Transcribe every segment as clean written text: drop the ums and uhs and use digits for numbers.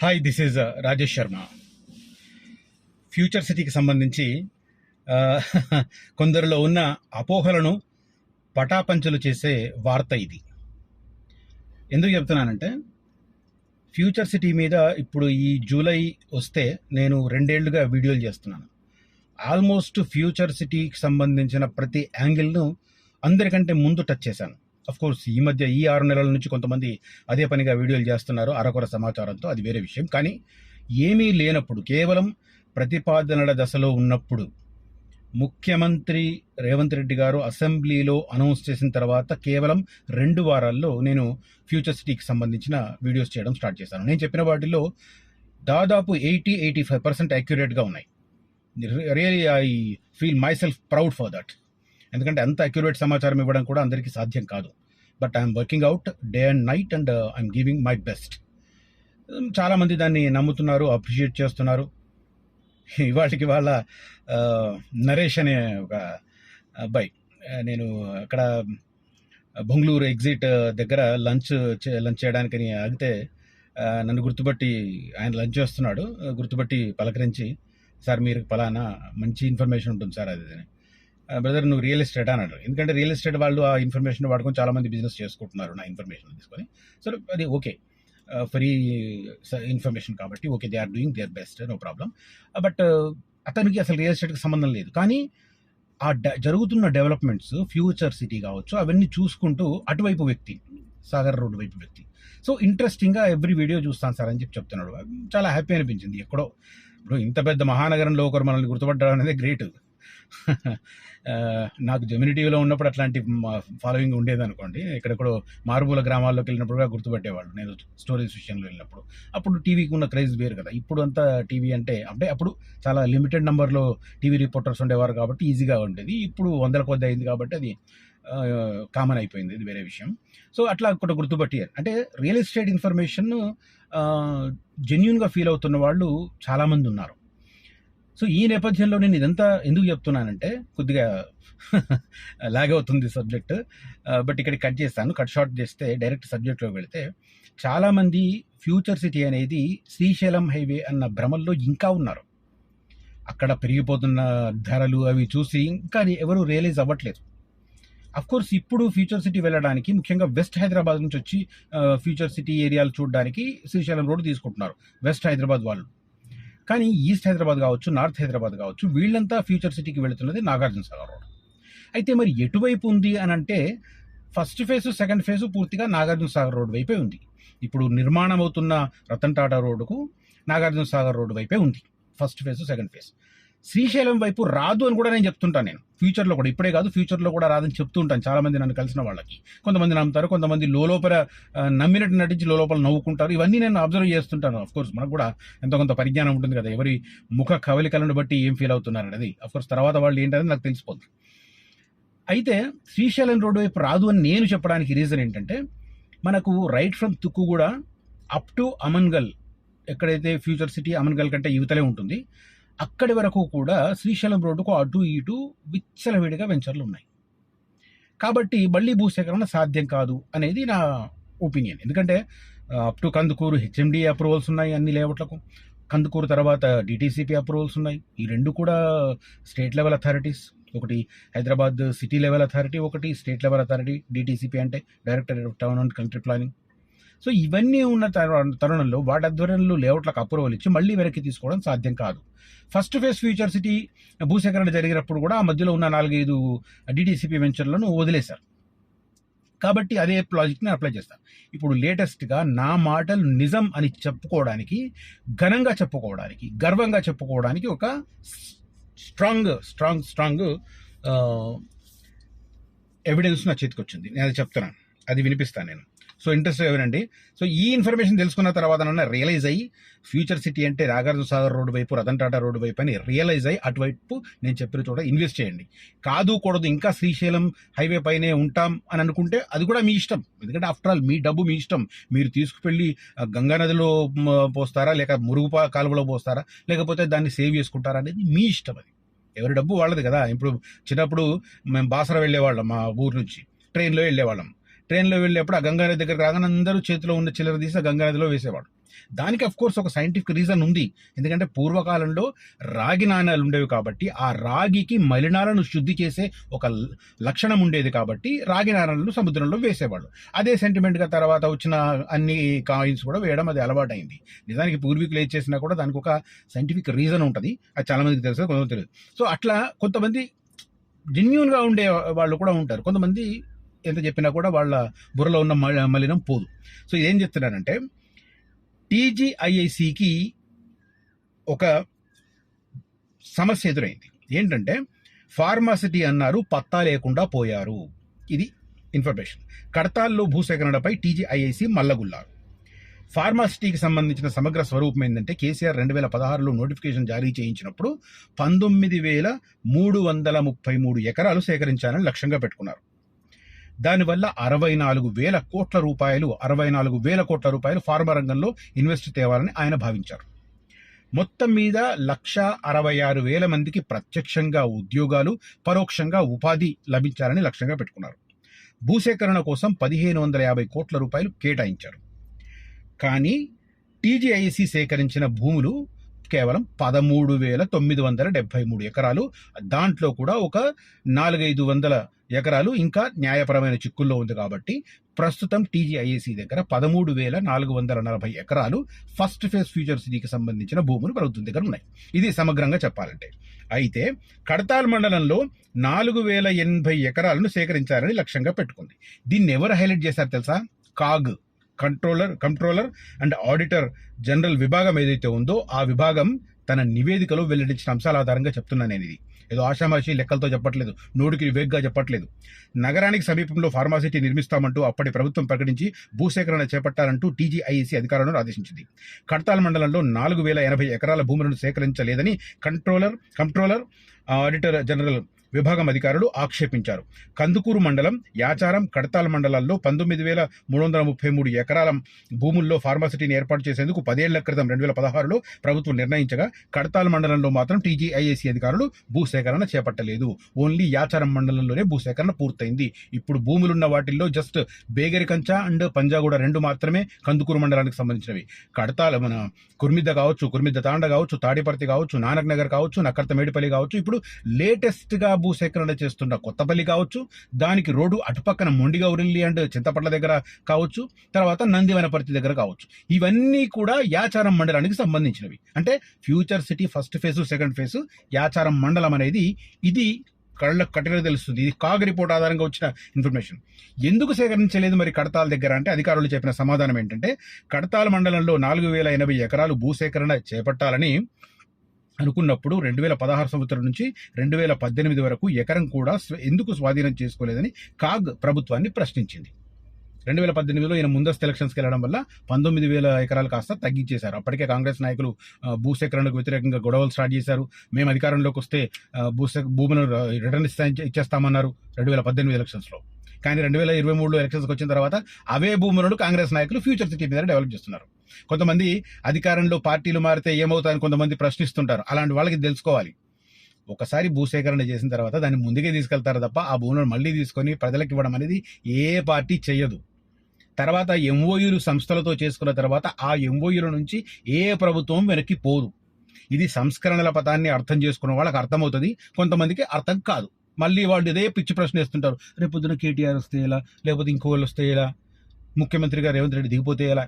Hi, this is Rajesh Sharma. Future సిటీకి సంబంధించి ఆ, కొందరిలో ఉన్న అపోహలను పటాపంచలు చేసే వార్త ఇది. ఎందుకు చెప్తున్నానంటే, ఫ్యూచర్ సిటీ మీద ఇప్పుడు ఈ జూలై వస్తే నేను 2 ఏళ్లుగా వీడియోలు చేస్తున్నాను. ఆల్మోస్ట్ ఫ్యూచర్ సిటీకి సంబంధించిన ప్రతి యాంగిల్ను అందరికంటే ముందు టచ్ చేశాను. అఫ్ కోర్స్ ఈ మధ్య ఈ 6 నెలల నుంచి కొంతమంది అదే పనిగా వీడియోలు చేస్తున్నారు అరకొర సమాచారంతో, అది వేరే విషయం. కానీ ఏమీ లేనప్పుడు, కేవలం ప్రతిపాదనల దశలో ఉన్నప్పుడు, ముఖ్యమంత్రి రేవంత్ రెడ్డి గారు అసెంబ్లీలో అనౌన్స్ చేసిన తర్వాత కేవలం 2 వారాల్లో నేను ఫ్యూచర్ సిటీకి సంబంధించిన వీడియోస్ చేయడం స్టార్ట్ చేశాను. నేను చెప్పిన వాటిలో దాదాపు 80-85% యాక్యురేట్గా ఉన్నాయి. Really I feel my self proud for that. ఎందుకంటే అంత అక్యురేట్ సమాచారం ఇవ్వడం కూడా అందరికీ సాధ్యం కాదు. But I'm working out day and night and I'm giving my best. చాలామంది దాన్ని నమ్ముతున్నారు, అప్రిషియేట్ చేస్తున్నారు. ఇవాళకి వాళ్ళ నరేష్ అనే ఒక అబ్బాయి, నేను అక్కడ బెంగళూరు ఎగ్జిట్ దగ్గర లంచ్ చేయడానికని ఆగితే నన్ను గుర్తుపట్టి, ఆయన లంచ్ చేస్తున్నాడు, గుర్తుపట్టి పలకరించి, సార్ మీరు పలానా మంచి ఇన్ఫర్మేషన్ ఉంటుంది సార్ అది అని. బ్రదర్ నువ్వు రియల్ ఎస్టేట్ అన్నాడు. ఎందుకంటే రియల్ ఎస్టేట్ వాళ్ళు ఆ ఇన్ఫర్మేషన్ వాడుకొని చాలామంది బిజినెస్ చేసుకుంటున్నారు నా ఇన్ఫర్మేషన్ తీసుకొని. సో అది ఓకే, ఫ్రీ ఇన్ఫర్మేషన్ కాబట్టి okay, they are doing their best, no problem. But అతనికి అసలు రియల్ ఎస్టేట్కి సంబంధం లేదు. కానీ ఆ జరుగుతున్న డెవలప్మెంట్స్, ఫ్యూచర్ సిటీ కావచ్చు, అవన్నీ చూసుకుంటూ అటువైపు వ్యక్తి, సాగర్ రోడ్డు వైపు వ్యక్తి, సో ఇంట్రెస్టింగ్గా ఎవ్రీ వీడియో చూస్తాను సార్ అని చెప్తున్నాడు. చాలా హ్యాపీ అనిపించింది. ఎక్కడో ఇప్పుడు ఇంత పెద్ద మహానగరంలో ఒకరు మనల్ని గుర్తుపట్టడం అనేది గ్రేట్. నాకు జెమిని టీవీలో ఉన్నప్పుడు అట్లాంటి ఫాలోయింగ్ ఉండేది అనుకోండి. ఎక్కడెక్కడో మారుమూల గ్రామాల్లోకి వెళ్ళినప్పుడు కూడా గుర్తుపట్టేవాళ్ళు నేను స్టోరీస్ విషయంలో వెళ్ళినప్పుడు. అప్పుడు టీవీకి ఉన్న క్రేజ్ వేరు కదా. ఇప్పుడు అంతా టీవీ అంటే అప్పుడు చాలా లిమిటెడ్ నెంబర్లో టీవీ రిపోర్టర్స్ ఉండేవారు కాబట్టి ఈజీగా ఉండేది. ఇప్పుడు 100 కొద్ది అయింది కాబట్టి అది కామన్ అయిపోయింది, ఇది వేరే విషయం. సో అట్లా ఒకటి గుర్తుపట్టి, అంటే రియల్ ఎస్టేట్ ఇన్ఫర్మేషన్ జెన్యూన్గా ఫీల్ అవుతున్న వాళ్ళు చాలామంది ఉన్నారు. సో ఈ నేపథ్యంలో నేను ఇదంతా ఎందుకు చెప్తున్నానంటే, కొద్దిగా లాగ్ అవుతుంది సబ్జెక్ట్, బట్ ఇక్కడ కట్ చేస్తాను. కట్ షార్ట్ చేస్తే డైరెక్ట్ సబ్జెక్ట్లోకి వెళితే, చాలామంది ఫ్యూచర్ సిటీ అనేది శ్రీశైలం హైవే అన్న భ్రమల్లో ఇంకా ఉన్నారు. అక్కడ పెరిగిపోతున్న ధరలు అవి చూసి ఇంకా ఎవరు రియలైజ్ అవ్వట్లేదు. కోర్స్ ఇప్పుడు ఫ్యూచర్ సిటీ వెళ్ళడానికి ముఖ్యంగా వెస్ట్ హైదరాబాద్ నుంచి వచ్చి ఫ్యూచర్ సిటీ ఏరియాలు చూడడానికి శ్రీశైలం రోడ్డు తీసుకుంటున్నారు వెస్ట్ హైదరాబాద్ వాళ్ళు. కానీ ఈస్ట్ హైదరాబాద్ కావచ్చు, నార్త్ హైదరాబాద్ కావచ్చు, వీళ్ళంతా ఫ్యూచర్ సిటీకి వెళుతున్నది నాగార్జున సాగర్ రోడ్. అయితే మరి ఎటువైపు ఉంది అని అంటే, ఫస్ట్ ఫేజ్, సెకండ్ ఫేజ్ పూర్తిగా నాగార్జున సాగర్ రోడ్ వైపే ఉంది. ఇప్పుడు నిర్మాణం అవుతున్న రతన్ టాటా రోడ్డుకు నాగార్జున సాగర్ రోడ్డు వైపే ఉంది first phase, second phase. Srisailam వైపు రాదు అని కూడా నేను చెప్తుంటాను. నేను ఫ్యూచర్లో కూడా, ఇప్పుడే కాదు ఫ్యూచర్లో కూడా రాదని చెప్తూ ఉంటాను చాలామంది నన్ను కలిసిన వాళ్ళకి. కొంతమంది నమ్ముతారు, కొంతమంది లోపల నమ్మినట్టు నటించి లోపల నవ్వుకుంటారు. ఇవన్నీ నేను అబ్జర్వ్ చేస్తుంటాను. కోర్స్ మనకు కూడా ఎంతో కొంత పరిజ్ఞానం ఉంటుంది కదా, ఎవరి ముఖ కవలికలను బట్టి ఏం ఫీల్ అవుతున్నారు అనేది. కోర్స్ తర్వాత వాళ్ళు ఏంటనేది నాకు తెలిసిపోతుంది. అయితే శ్రీశైలం రోడ్డు వైపు రాదు అని నేను చెప్పడానికి రీజన్ ఏంటంటే, మనకు right from Tukkuguda up to Amangal, ఎక్కడైతే ఫ్యూచర్ సిటీ అమన్గల్ కంటే యువతలే ఉంటుంది, అక్కడి వరకు కూడా శ్రీశైలం రోడ్డుకు అటు ఇటు విచ్చలవిడిగా వెంచర్లు ఉన్నాయి. కాబట్టి మళ్ళీ భూసేకరణ సాధ్యం కాదు అనేది నా ఒపీనియన్. ఎందుకంటే up to Kandukur HMD approvals ఉన్నాయి అన్ని లేఅవుట్లకు. కందుకూరు తర్వాత డిటీసీపీ అప్రూవల్స్ ఉన్నాయి. ఈ 2 కూడా స్టేట్ లెవెల్ అథారిటీస్. ఒకటి హైదరాబాద్ సిటీ లెవెల్ అథారిటీ, ఒకటి స్టేట్ లెవెల్ అథారిటీ. డిటీసీపీ అంటే directorate of town and country planning. So ఇవన్నీ ఉన్న తరుణంలో వాటి ఆధ్వర్యంలో లేఅవుట్లకు అప్రూవల్ ఇచ్చి మళ్ళీ వెనక్కి తీసుకోవడం సాధ్యం కాదు. ఫస్ట్ ఫేజ్ ఫ్యూచర్ సిటీ భూసేకరణ జరిగినప్పుడు కూడా ఆ మధ్యలో ఉన్న 4-5 డిటీసీపీ వెంచర్లను వదిలేశారు. కాబట్టి అదే లాజిక్ని అప్లై చేస్తాను. ఇప్పుడు లేటెస్ట్గా నా మాటలు నిజం అని చెప్పుకోవడానికి, ఘనంగా చెప్పుకోవడానికి, గర్వంగా చెప్పుకోవడానికి ఒక స్ట్రాంగ్ ఎవిడెన్స్ నా చేతికి వచ్చింది. నేను అది చెప్తున్నాను, అది వినిపిస్తాను నేను. సో ఇంట్రెస్ట్ ఎవరండి. సో ఈ ఇన్ఫర్మేషన్ తెలుసుకున్న తర్వాత నన్ను రియలైజ్ అయ్యి, ఫ్యూచర్ సిటీ అంటే నాగార్జున సాగర్ రోడ్డు వైపు, రతన్ టాటా రోడ్డు వైపు అని రియలైజ్ అయ్యి అటువైపు నేను చెప్పిన చోట ఇన్వెస్ట్ చేయండి. కాదు కూడదు, ఇంకా శ్రీశైలం హైవే పైనే ఉంటాం అని అనుకుంటే అది కూడా మీ ఇష్టం. ఎందుకంటే ఆఫ్టర్ ఆల్ మీ డబ్బు మీ ఇష్టం. మీరు తీసుకువెళ్ళి గంగా నదిలో పోస్తారా, లేక మురుగు కాలువలో పోస్తారా, లేకపోతే దాన్ని సేవ్ చేసుకుంటారా అనేది మీ ఇష్టం. అది ఎవరి డబ్బు వాళ్ళది కదా. ఇప్పుడు చిన్నప్పుడు మేము బాసర వెళ్ళేవాళ్ళం, మా ఊరు నుంచి ట్రైన్లో వెళ్ళేవాళ్ళం. ట్రైన్లో వెళ్ళేప్పుడు ఆ గంగానది దగ్గరికి రాగానే అందరూ చేతిలో ఉన్న చిల్లర తీసి ఆ గంగానదిలో వేసేవాడు. దానికి అఫ్ కోర్స్ ఒక సైంటిఫిక్ రీజన్ ఉంది. ఎందుకంటే పూర్వకాలంలో రాగి నాణాలు ఉండేవి కాబట్టి ఆ రాగికి మలినాలను శుద్ధి చేసే ఒక లక్షణం ఉండేది కాబట్టి రాగి నాణాలను సముద్రంలో వేసేవాళ్ళు. అదే సెంటిమెంట్గా తర్వాత వచ్చిన అన్ని కాయిన్స్ కూడా వేయడం అది అలవాటైంది. నిజానికి పూర్వీకులు ఏది చేసినా కూడా దానికి ఒక సైంటిఫిక్ రీజన్ ఉంటుంది. అది చాలా మందికి తెలుసు, కొంతమంది తెలియదు. సో అట్లా కొంతమంది జెన్యూన్గా ఉండే వాళ్ళు కూడా ఉంటారు. కొంతమంది ఎంత చెప్పినా కూడా వాళ్ళ బుర్రలో ఉన్న మలినం పోదు. సో ఏం చెప్తున్నానంటే టీజీఐఐసికి ఒక సమస్య ఎదురైంది. ఏంటంటే ఫార్మాసిటీ అన్నారు, పత్తా లేకుండా పోయారు. ఇది ఇన్ఫర్మేషన్. కడతాల్లో భూసేకరణపై టీజీఐఐసి మల్లగుల్లారు. ఫార్మాసిటీకి సంబంధించిన సమగ్ర స్వరూపం ఏంటంటే కేసీఆర్ 2016లో నోటిఫికేషన్ జారీ చేయించినప్పుడు 19,333 ఎకరాలు సేకరించాలని లక్ష్యంగా పెట్టుకున్నారు. దానివల్ల 64,000 కోట్ల రూపాయలు ఫార్మా రంగంలో ఇన్వెస్ట్ తేవాలని ఆయన భావించారు. మొత్తం మీద 166,000 మందికి ప్రత్యక్షంగా ఉద్యోగాలు, పరోక్షంగా ఉపాధి లభించాలని లక్ష్యంగా పెట్టుకున్నారు. భూసేకరణ కోసం 1,550 కోట్ల రూపాయలు కేటాయించారు. కానీ టీజీఐసి సేకరించిన భూములు కేవలం 13,973 ఎకరాలు. దాంట్లో కూడా ఒక 400-500 ఎకరాలు ఇంకా న్యాయపరమైన చిక్కుల్లో ఉంది. కాబట్టి ప్రస్తుతం టీజీఐఏసీ దగ్గర 13,440 ఎకరాలు ఫస్ట్ ఫేజ్ ఫ్యూచర్ సిటీకి సంబంధించిన భూములు ప్రభుత్వం దగ్గర ఉన్నాయి. ఇది సమగ్రంగా చెప్పాలంటే. అయితే కడతాల్ మండలంలో 4,080 ఎకరాలను సేకరించాలని లక్ష్యంగా పెట్టుకుంది. దీన్ని ఎవరు హైలైట్ చేశారు తెలుసా? CAG, controller and auditor general విభాగం ఏదైతే ఉందో ఆ విభాగం తన నివేదికలో వెల్లడించిన అంశాల ఆధారంగా చెప్తున్నాను నేను. ఇది ఏదో ఆషామాషి లెక్కలతో చెప్పట్లేదు, నోటికి వేగ్గా చెప్పట్లేదు. నగరానికి సమీపంలో ఫార్మాసిటీ నిర్మిస్తామంటూ అప్పటి ప్రభుత్వం ప్రకటించి భూసేకరణ చేపట్టాలంటూ టీజీఐఏసీ అధికారులను ఆదేశించింది. కడతాల్ మండలంలో 4,080 ఎకరాల భూములను సేకరించలేదని కంట్రోలర్ ఆడిటర్ జనరల్ విభాగం అధికారులు ఆక్షేపించారు. కందుకూరు మండలం, యాచారం, కడతాల్ మండలాల్లో 19,333 ఎకరాల భూముల్లో ఫార్మాసిటీని ఏర్పాటు చేసేందుకు 10 ఏళ్ల క్రితం 2016లో ప్రభుత్వం నిర్ణయించగా కడతాల్ మండలంలో మాత్రం టీజీఐఏసీ అధికారులు భూసేకరణ చేపట్టలేదు. ఓన్లీ యాచారం మండలంలోనే భూసేకరణ పూర్తయింది. ఇప్పుడు భూములున్న వాటిల్లో జస్ట్ బేగరికంచ అండ్ పంజాగూడ 2 మాత్రమే కందుకూరు మండలానికి సంబంధించినవి. కడతాల్ మన కుర్మిద్ద కావచ్చు, కుర్మిద్ద తాండ కావచ్చు, తాడిపర్తి కావచ్చు, నానక్ నగర్ కావచ్చు, నక్కర్త మేడిపల్లి కావచ్చు, ఇప్పుడు లేటెస్ట్గా భూసేకరణ చేస్తున్న కొత్తపల్లి కావచ్చు, దానికి రోడ్డు అటుపక్కన మొండిగౌరిల్లి అండ్ చింతపట్ల దగ్గర కావచ్చు, తర్వాత నందివనపర్తి దగ్గర కావచ్చు. ఇవన్నీ కూడా యాచారం మండలానికి సంబంధించినవి. అంటే future city first phase, second phase Yacharam మండలం అనేది ఇది కళ్ళకు కట్టిగా తెలుస్తుంది. ఇది కాగ్ రిపోర్ట్ ఆధారంగా వచ్చిన ఇన్ఫర్మేషన్. ఎందుకు సేకరించలేదు మరి కడతాల్ దగ్గర అంటే అధికారులు చెప్పిన సమాధానం ఏంటంటే కడతాల్ మండలంలో 4,080 ఎకరాలు భూసేకరణ చేపట్టాలని అనుకున్నప్పుడు 2016 సంవత్సరం నుంచి 2018 వరకు ఎకరం కూడా ఎందుకు స్వాధీనం చేసుకోలేదని కాగ్ ప్రభుత్వాన్ని ప్రశ్నించింది. 2018లో ఈయన ముందస్తు ఎలక్షన్స్కి వెళ్ళడం వల్ల 19,000 ఎకరాలు కాస్త తగ్గించేశారు. అప్పటికే కాంగ్రెస్ నాయకులు భూసేకరణకు వ్యతిరేకంగా గొడవలు స్టార్ట్ చేశారు. మేము అధికారంలోకి వస్తే భూములను రిటర్న్ ఇచ్చేస్తామన్నారు 2018 ఎలక్షన్స్లో. కానీ 2023లో ఎలక్షన్స్కి వచ్చిన తర్వాత అవే భూములను కాంగ్రెస్ నాయకులు ఫ్యూచర్ సిటీ మీద డెవలప్ చేస్తున్నారు. కొంతమంది అధికారంలో పార్టీలు మారితే ఏమవుతాయని కొంతమంది ప్రశ్నిస్తుంటారు. అలాంటి వాళ్ళకి తెలుసుకోవాలి, ఒకసారి భూసేకరణ చేసిన తర్వాత దాన్ని ముందుకే తీసుకెళ్తారు తప్ప ఆ భూములను మళ్ళీ తీసుకొని ప్రజలకు ఇవ్వడం అనేది ఏ పార్టీ చేయదు. తర్వాత ఎంఓయూలు సంస్థలతో చేసుకున్న తర్వాత ఆ ఎంఓయూల నుంచి ఏ ప్రభుత్వం వెనక్కి పోదు. ఇది సంస్కరణల పథాన్ని అర్థం చేసుకున్న వాళ్ళకి అర్థమవుతుంది, కొంతమందికి అర్థం కాదు. మళ్ళీ వాళ్ళు ఇదే పిచ్చి ప్రశ్న వేస్తుంటారు, రేపు పొద్దున కేటీఆర్ వస్తే ఎలా, లేకపోతే ఇంకోళ్ళు వస్తే ఎలా, ముఖ్యమంత్రిగా రేవంత్ రెడ్డి దిగిపోతే ఎలా.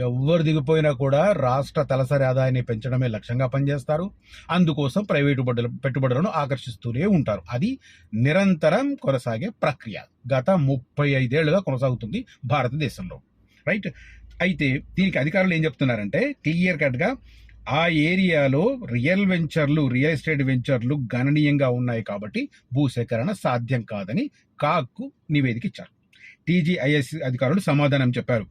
ఎవరు దిగిపోయినా కూడా రాష్ట్ర తలసరి ఆదాయాన్ని పెంచడమే లక్ష్యంగా పనిచేస్తారు. అందుకోసం ప్రైవేటు పెట్టుబడులను ఆకర్షిస్తూనే ఉంటారు. అది నిరంతరం కొనసాగే ప్రక్రియ. గత 35 ఏళ్లుగా కొనసాగుతుంది భారతదేశంలో, రైట్. అయితే దీనికి అధికారులు ఏం చెప్తున్నారంటే క్లియర్ కట్గా ఆ ఏరియాలో రియల్ ఎస్టేట్ వెంచర్లు గణనీయంగా ఉన్నాయి కాబట్టి భూసేకరణ సాధ్యం కాదని కాగ్కు నివేదిక ఇచ్చారు. టీజీఐఎస్ అధికారులు సమాధానం చెప్పారు.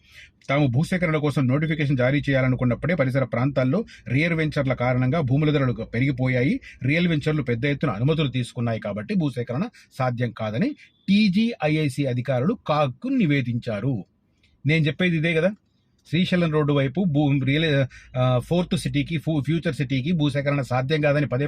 తాము భూసేకరణ కోసం నోటిఫికేషన్ జారీ చేయాలనుకున్నప్పుడే పరిసర ప్రాంతాల్లో రియల్ వెంచర్ల కారణంగా భూముల ధరలు పెరిగిపోయాయి. రియల్ వెంచర్లు పెద్ద ఎత్తున అనుమతులు తీసుకున్నాయి కాబట్టి భూసేకరణ సాధ్యం కాదని టీజీఐఐసి అధికారులు కాగ్కు నివేదించారు. నేను చెప్పేది ఇదే కదా. శ్రీశైలం రోడ్డు వైపు 4th సిటీకి ఫ్యూచర్ సిటీకి భూసేకరణ సాధ్యం కాదని పదే